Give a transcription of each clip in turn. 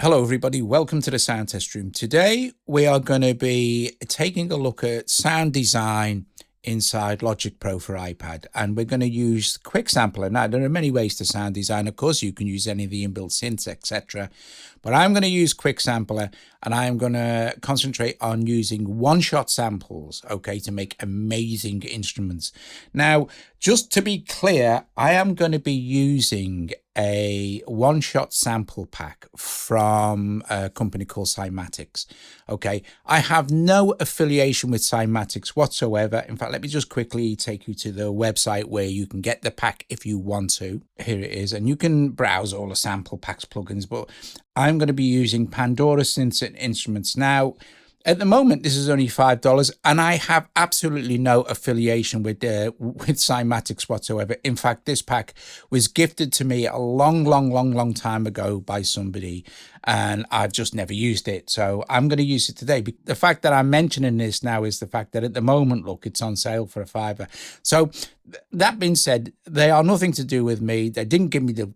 Hello everybody, welcome to the Sound Test Room. Today we are going to be taking a look at sound design inside Logic Pro for iPad, and we're going to use Quick Sampler. Now there are many ways to sound design. Of course you can use any of the inbuilt synths, etc. But I'm going to use Quick Sampler, and I'm going to concentrate on using one-shot samples, okay, to make amazing instruments. Now, just to be clear, I am going to be using a one-shot sample pack from a company called Cymatics. Okay, I have no affiliation with Cymatics whatsoever. In fact, let me just quickly take you to the website where you can get the pack if you want to. Here it is, and you can browse all the sample packs plugins, but I'm going to be using Pandora Synths and Instruments. Now, at the moment, this is only $5, and I have absolutely no affiliation with Cymatics whatsoever. In fact, this pack was gifted to me a long time ago by somebody, and I've just never used it. So I'm going to use it today. The fact that I'm mentioning this now is the fact that at the moment, look, it's on sale for $5. So that being said, they are nothing to do with me. They didn't give me the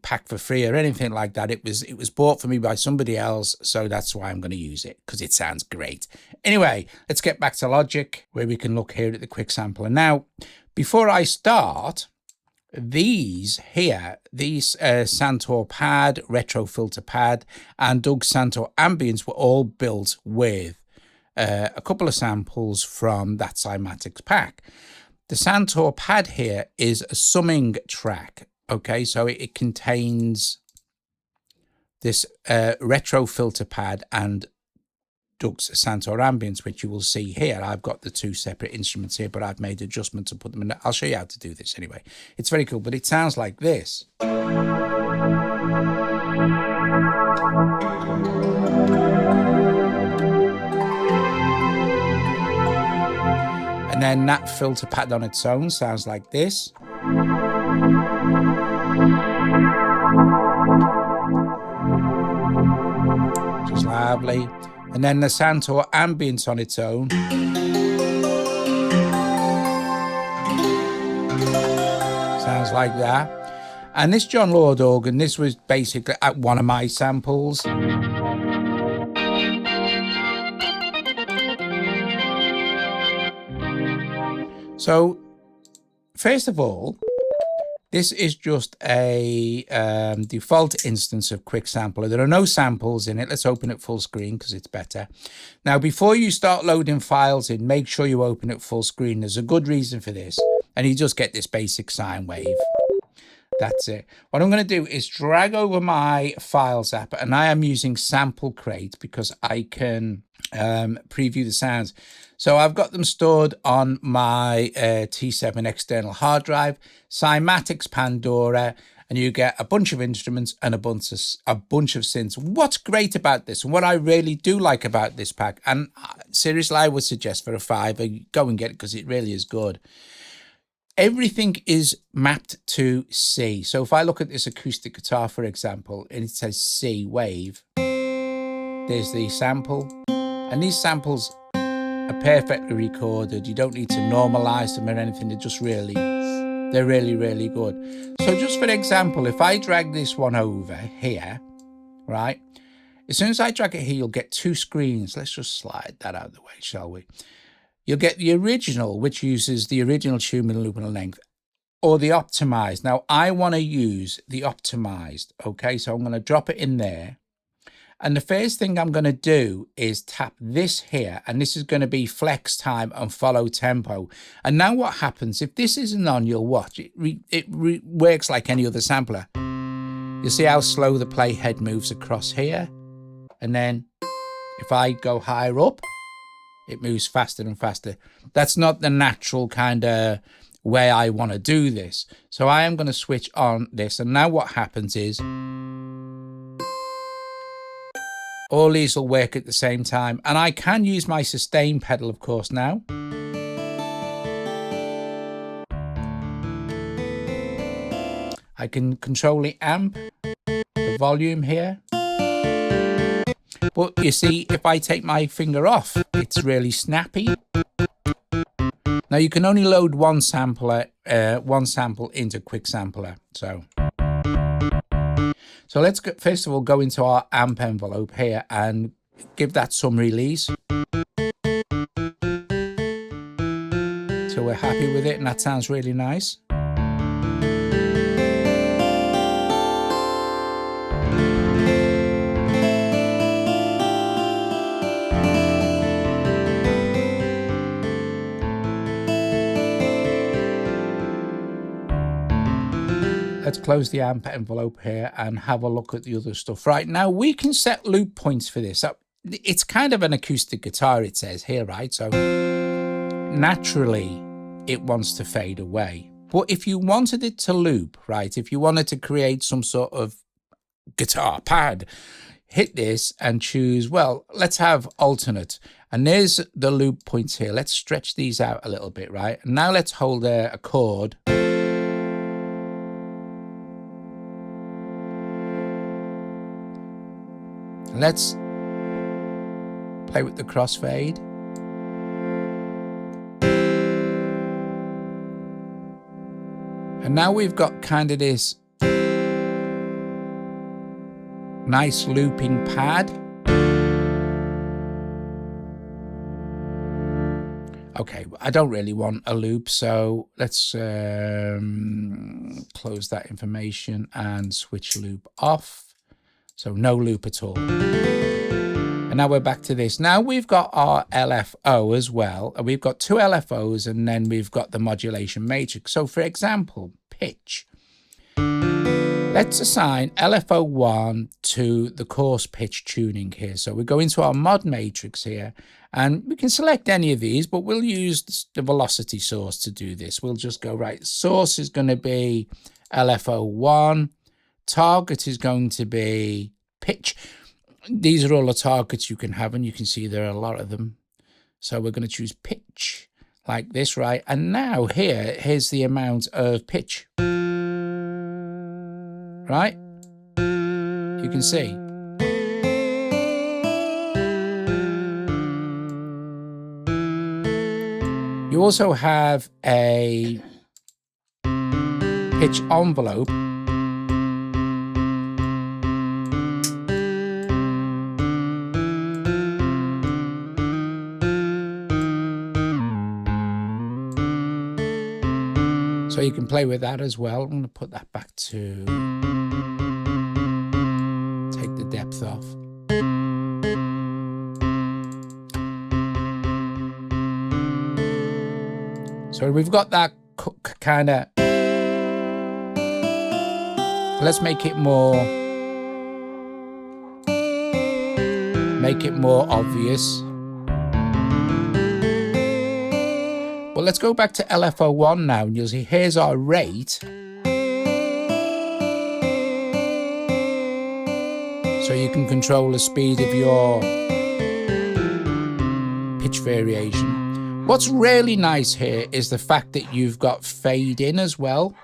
pack for free or anything like that. It was bought for me by somebody else, so that's why I'm going to use it, because it sounds great. Anyway, let's get back to Logic, where we can look here at the Quick Sampler. Now, before I start, these Santor pad, retro filter pad, and Doug Santor ambience were all built with a couple of samples from that Cymatics pack. The Santor pad here is a summing track. Okay, so it contains this retro filter pad and Doug's Santor ambience, which you will see here. I've got the two separate instruments here, but I've made adjustments to put them in. I'll show you how to do this anyway. It's very cool, but it sounds like this. And then that filter pad on its own sounds like this. Just lovely. And then the Santor ambience on its own sounds like that. And this John Lord organ, this was basically at one of my samples. So first of all, this is just a default instance of Quick Sampler. There are no samples in it. Let's open it full screen because it's better. Now, before you start loading files in, make sure you open it full screen. There's a good reason for this. And you just get this basic sine wave. That's it. What I'm going to do is drag over my Files app, and I am using Sample Crate because I can preview the sounds. So I've got them stored on my T7 external hard drive, Cymatics Pandora, and you get a bunch of instruments and a bunch of synths. What's great about this, and what I really do like about this pack, and seriously, I would suggest for a $5, go and get it because it really is good. Everything is mapped to C. So if I look at this acoustic guitar, for example, and it says C wave, there's the sample, and these samples are perfectly recorded. You don't need to normalize them or anything. They're really good. So just for example, if I drag this one over here, right? As soon as I drag it here, you'll get two screens. Let's just slide that out of the way, shall we? You'll get the original, which uses the original tune and loop and length, or the optimized. Now, I want to use the optimized, okay? So I'm going to drop it in there. And the first thing I'm going to do is tap this here, and this is going to be flex time and follow tempo. And now what happens, if this isn't on, you'll watch. It works like any other sampler. You see how slow the playhead moves across here? And then if I go higher up, it moves faster and faster. That's not the natural kind of way I want to do this. So I am going to switch on this. And now what happens is all these will work at the same time. And I can use my sustain pedal, of course, now. I can control the amp, the volume here. But you see, if I take my finger off, it's really snappy. Now you can only load one sample into Quick Sampler. So So let's go, first of all, go into our amp envelope here and give that some release. So we're happy with it, and that sounds really nice. Let's close the amp envelope here and have a look at the other stuff. Right, now we can set loop points for this. So it's kind of an acoustic guitar, it says here, right? So naturally it wants to fade away. But if you wanted it to loop, right, if you wanted to create some sort of guitar pad, hit this and choose, well, let's have alternate. And there's the loop points here. Let's stretch these out a little bit, right? And now let's hold a chord. Let's play with the crossfade. And now we've got kind of this nice looping pad. Okay, I don't really want a loop, so let's close that information and switch loop off. So no loop at all. And now we're back to this. Now we've got our LFO as well. And we've got two LFOs, and then we've got the modulation matrix. So for example, pitch. Let's assign LFO1 to the coarse pitch tuning here. So we go into our mod matrix here, and we can select any of these, but we'll use the velocity source to do this. We'll just go, right, source is going to be LFO1. Target is going to be pitch. These are all the targets you can have, and you can see there are a lot of them. So we're going to choose pitch like this, right? And now here's the amount of pitch, right? You can see. You also have a pitch envelope. So you can play with that as well. I'm going to put that back to take the depth off. So we've got that kind of, let's make it more obvious. Well, let's go back to LFO1 now, and you'll see here's our rate. So you can control the speed of your pitch variation. What's really nice here is the fact that you've got fade in as well.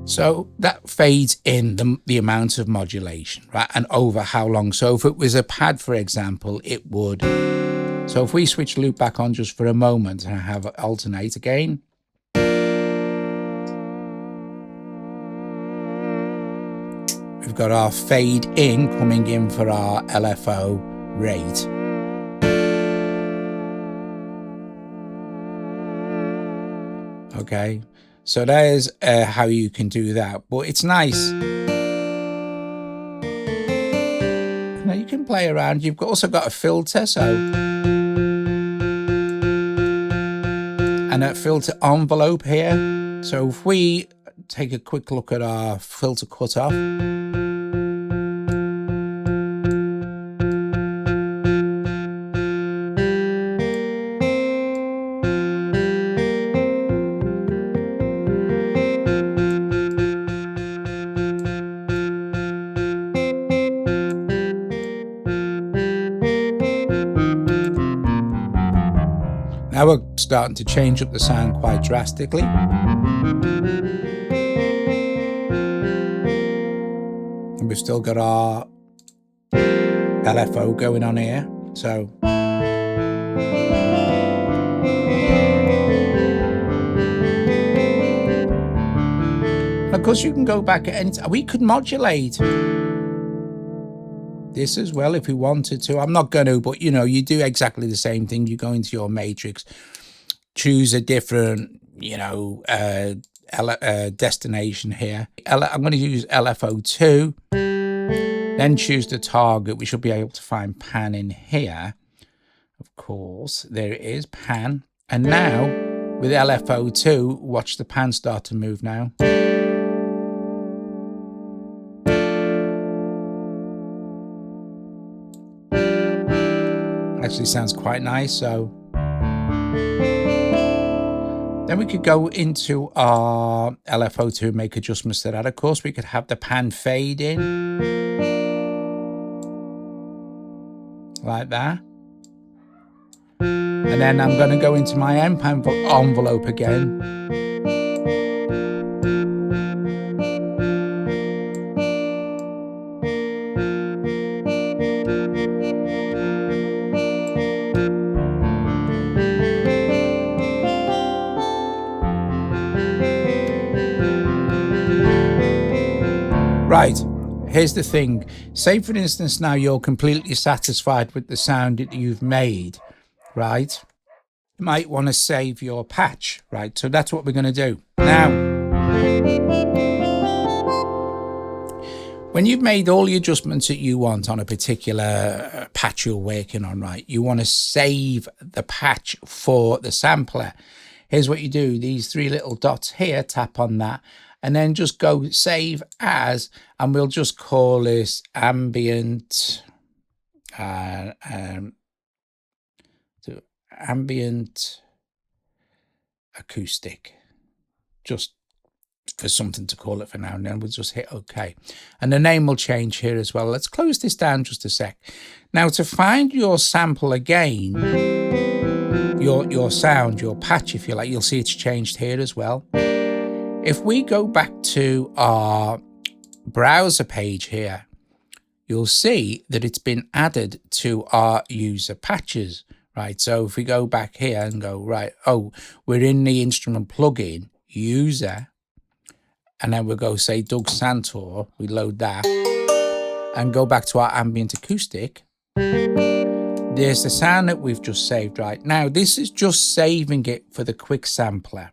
So that fades in the amount of modulation, right? And over how long. So if it was a pad, for example, it would. So if we switch loop back on just for a moment and have it alternate again. We've got our fade in coming in for our LFO rate. Okay. So there's how you can do that, but it's nice. Now you can play around. You've also got a filter, and a filter envelope here. So if we take a quick look at our filter cutoff. Now we're starting to change up the sound quite drastically. And we've still got our LFO going on here. So of course you can go back at any time. We could modulate this as well if we wanted to. I'm not going to, but you know, you do exactly the same thing. You go into your matrix, choose a different, you know, destination here. I'm going to use LFO2, then choose the target. We should be able to find pan in here. Of course, there it is, pan. And now with LFO2, watch the pan start to move now. Actually sounds quite nice. So then we could go into our LFO2 and make adjustments to that. Of course, we could have the pan fade in like that. And then I'm going to go into my M-pan envelope again. Right, here's the thing. Say, for instance, now you're completely satisfied with the sound that you've made, right? You might want to save your patch, right? So that's what we're going to do. Now, when you've made all the adjustments that you want on a particular patch you're working on, right, you want to save the patch for the sampler. Here's what you do. These three little dots here, tap on that, and then just go save as, and we'll just call this ambient, ambient acoustic, just for something to call it for now. And then we'll just hit OK. And the name will change here as well. Let's close this down just a sec. Now, to find your sample again, your sound, your patch, if you like, you'll see it's changed here as well. If we go back to our browser page here, you'll see that it's been added to our user patches, right? So if we go back here and go, right, oh, we're in the instrument plugin, user, and then we'll go say Doug Santor, we load that, and go back to our ambient acoustic. There's the sound that we've just saved right now. This is just saving it for the quick sampler.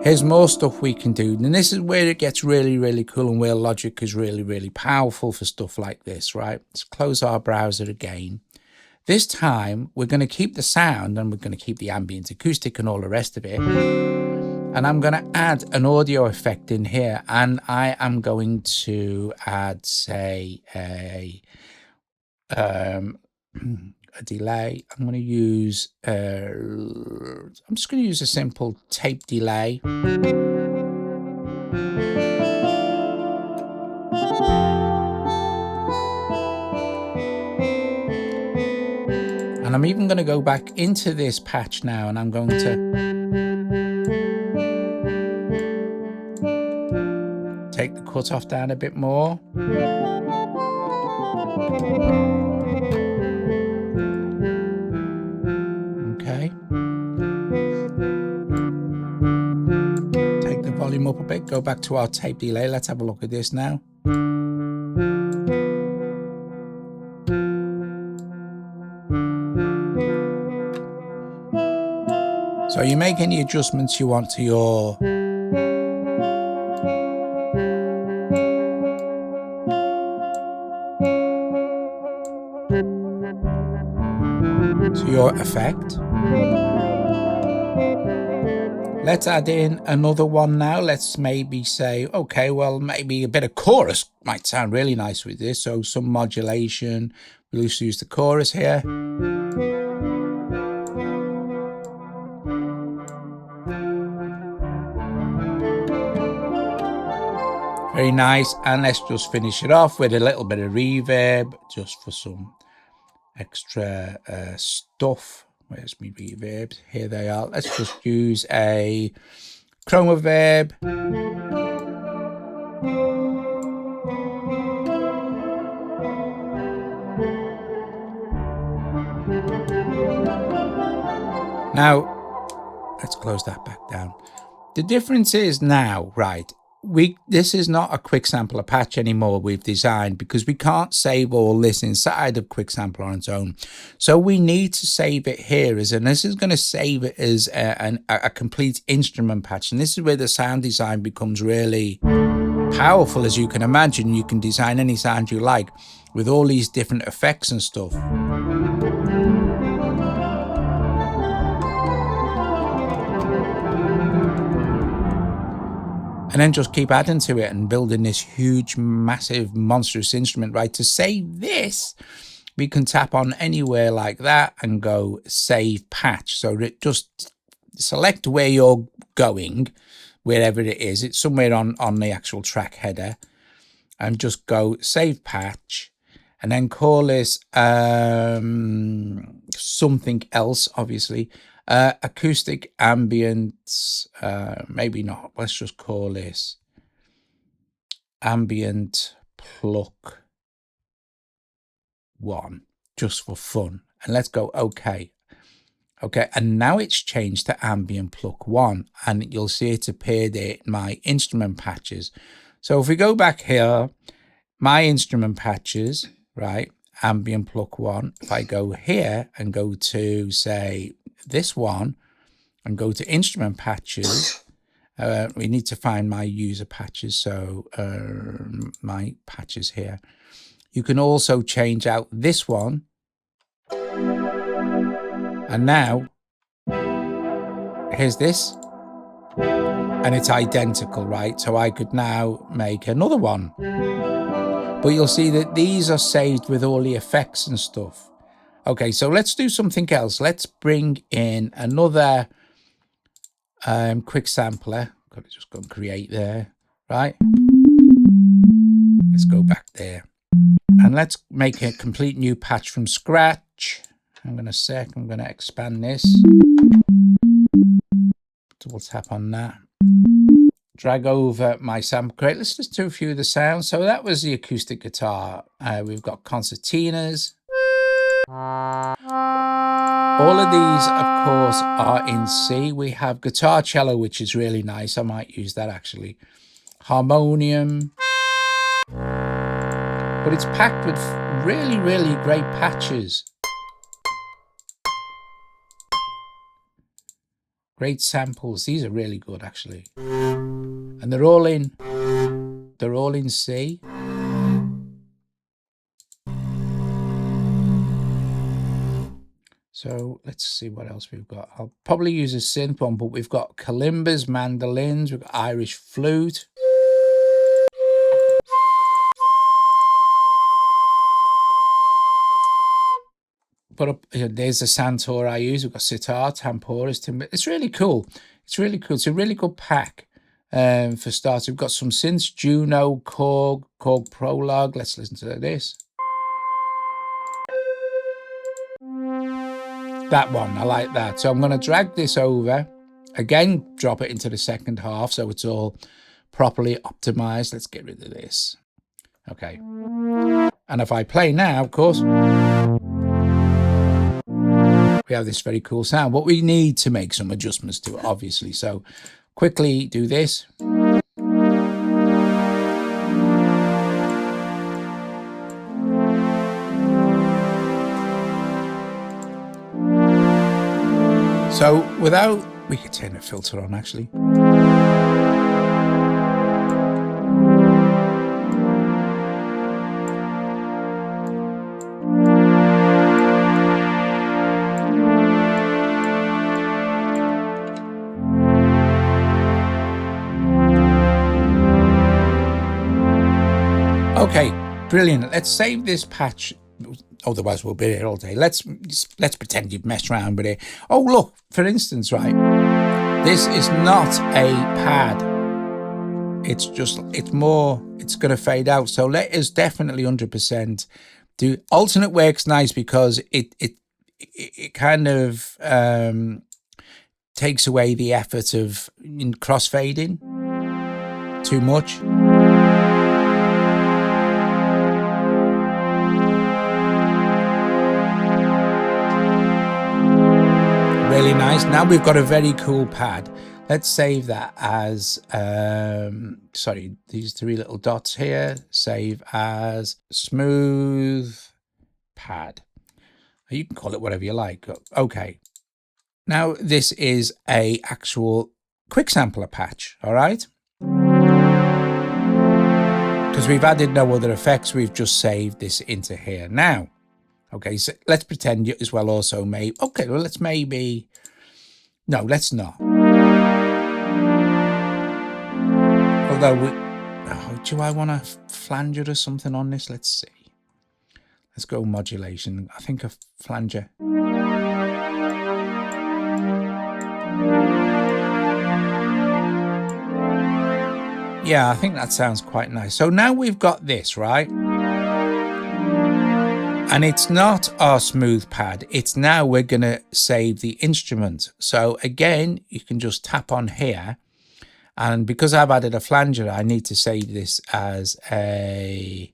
Here's more stuff we can do. And this is where it gets really, really cool and where Logic is really, really powerful for stuff like this, right? Let's close our browser again. This time, we're going to keep the sound and we're going to keep the ambient acoustic and all the rest of it. And I'm going to add an audio effect in here. And I am going to add, say, a delay. I'm going to use, I'm just going to use a simple tape delay. And I'm even going to go back into this patch now, and I'm going to take the cutoff down a bit more. Okay. Take the volume up a bit, go back to our tape delay. Let's have a look at this now. So you make any adjustments you want to your effect. Let's add in another one now. Let's maybe say, okay, well, maybe a bit of chorus might sound really nice with this. So some modulation. We'll just use the chorus here. Very nice. And let's just finish it off with a little bit of reverb just for some extra stuff. Where's my reverbs? Here they are. Let's just use a chroma verb. Now, let's close that back down. The difference is now, right, this is not a quick sampler patch anymore we've designed, because we can't save all this inside of quick sampler on its own. So we need to save it here and this is going to save it as a complete instrument patch. And this is where the sound design becomes really powerful. As you can imagine, you can design any sound you like with all these different effects and stuff. And then just keep adding to it and building this huge, massive, monstrous instrument, right? To save this, we can tap on anywhere like that and go save patch. So just select where you're going, wherever it is. It's somewhere on the actual track header. And just go save patch. And then call this something else, obviously. Acoustic ambient, maybe not. Let's just call this ambient pluck 1, just for fun. And let's go OK. Okay, and now it's changed to ambient pluck 1, and you'll see it appear there in my instrument patches. So if we go back here, my instrument patches, right, ambient pluck 1. If I go here and go to, say, this one and go to instrument patches, we need to find my user patches. So my patches here. You can also change out this one. And now here's this. And it's identical, right? So I could now make another one. But you'll see that these are saved with all the effects and stuff. Okay, so let's do something else. Let's bring in another quick sampler. Got to just go and create there, right? Let's go back there. And let's make a complete new patch from scratch. I'm going to expand this. Double tap on that. Drag over my sample crate. Let's just do a few of the sounds. So that was the acoustic guitar. We've got concertinas. All of these, of course, are in C. We have guitar cello, which is really nice. I might use that actually. Harmonium. But it's packed with really, really great patches. Great samples. These are really good actually. And they're all in C. So let's see what else we've got. I'll probably use a synth one, but we've got kalimbas, mandolins, we've got Irish flute. Put up here, there's the santur I use. We've got sitar, tamporas, timbre. It's really cool. It's really cool. It's a really good pack. For starters, we've got some synths, Juno, Korg Prologue. Let's listen to this. That one, I like that. So I'm going to drag this over, again, drop it into the second half so it's all properly optimized. Let's get rid of this. Okay. And if I play now, of course, we have this very cool sound. But we need to make some adjustments to it, obviously. So quickly do this. So we could turn the filter on actually. Okay, brilliant. Let's save this patch. Otherwise we'll be here all day. Let's pretend you've messed around with it. Oh look, for instance, right, this is not a pad. It's going to fade out. So let us definitely 100% Do alternate works nice because it kind of takes away the effort of crossfading too much. Really nice. Now we've got a very cool pad. Let's save that as, sorry, these three little dots here. Save as smooth pad. You can call it whatever you like. Okay. Now this is a actual quick sampler patch, all right? Because we've added no other effects, we've just saved this into here. Now, okay, so let's pretend you as well also may, okay, well let's maybe, no, let's not. Although, do I want a flanger or something on this? Let's see. Let's go modulation. I think a flanger. Yeah, I think that sounds quite nice. So now we've got this, right? And it's not our smooth pad. It's now we're going to save the instrument. So again, you can just tap on here. And because I've added a flanger, I need to save this as a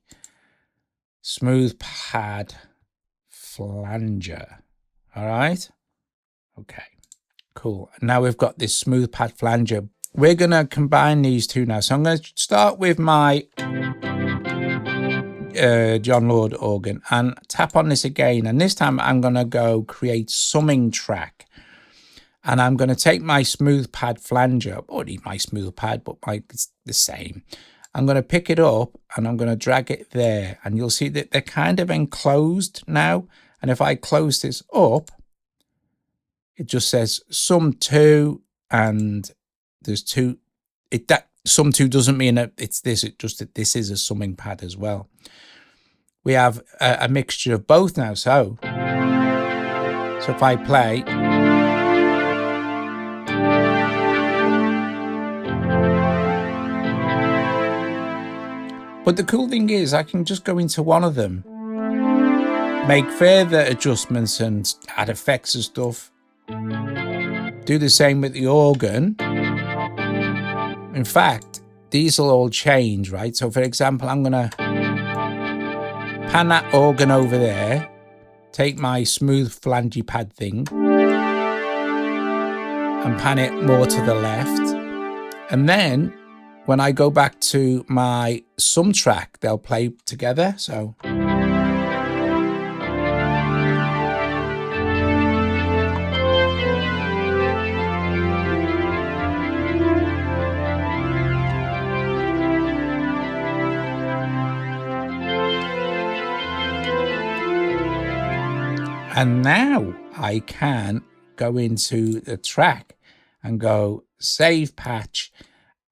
smooth pad flanger. All right. Okay, cool. Now we've got this smooth pad flanger. We're going to combine these two now. So I'm going to start with my John Lord organ and tap on this again. And this time I'm going to go create summing track. And I'm going to take my smooth pad flanger, or need my smooth pad, but it's the same. I'm going to pick it up and I'm going to drag it there. And you'll see that they're kind of enclosed now. And if I close this up, it just says sum 2 and there's 2. That sum 2 doesn't mean that it's this, it just that this is a summing pad as well. We have a mixture of both now. So if I play, but the cool thing is I can just go into one of them, make further adjustments and add effects and stuff. Do the same with the organ. In fact, these will all change, right? So for example, I'm going to pan that organ over there, take my smooth flangy pad thing and pan it more to the left. And then when I go back to my sum track, they'll play together. So and now I can go into the track and go save patch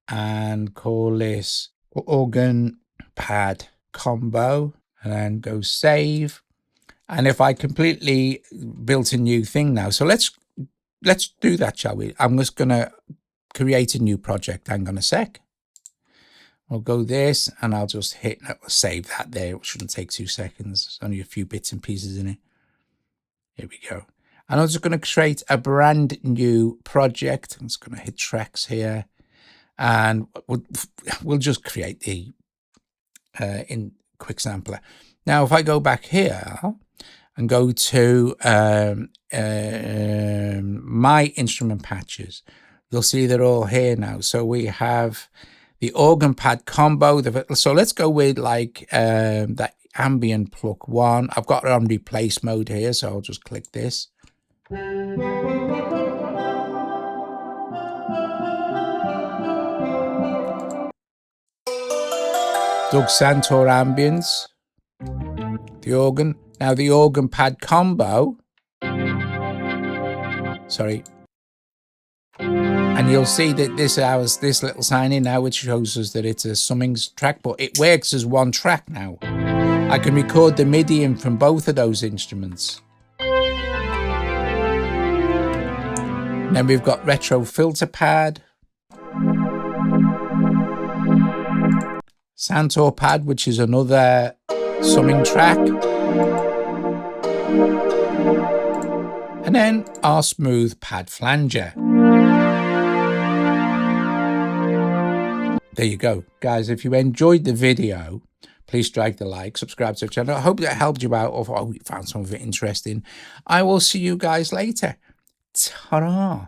and call this organ pad combo and then go save. And if I completely built a new thing now, so let's do that, shall we? I'm just going to create a new project. Hang on a sec. I'll go this and I'll just hit save that there. It shouldn't take 2 seconds. There's only a few bits and pieces in it. Here we go. And I'm just going to create a brand new project. I'm just going to hit tracks here. And we'll just create the in quick sampler. Now, if I go back here and go to my instrument patches, you'll see they're all here now. So we have the organ pad combo. So let's go with like that ambient pluck 1. I've got it on replace mode here, so I'll just click this. Doug Santor ambience, the organ. Now the organ pad combo, sorry. And you'll see that this has this little sign in now, which shows us that it's a summing track, but it works as one track now. I can record the Midi in from both of those instruments. Then we've got retro filter pad, Santor pad, which is another summing track. And then our smooth pad flanger. There you go. Guys, if you enjoyed the video, please strike the like, subscribe to the channel. I hope that helped you out, or you found some of it interesting. I will see you guys later. Ta-da!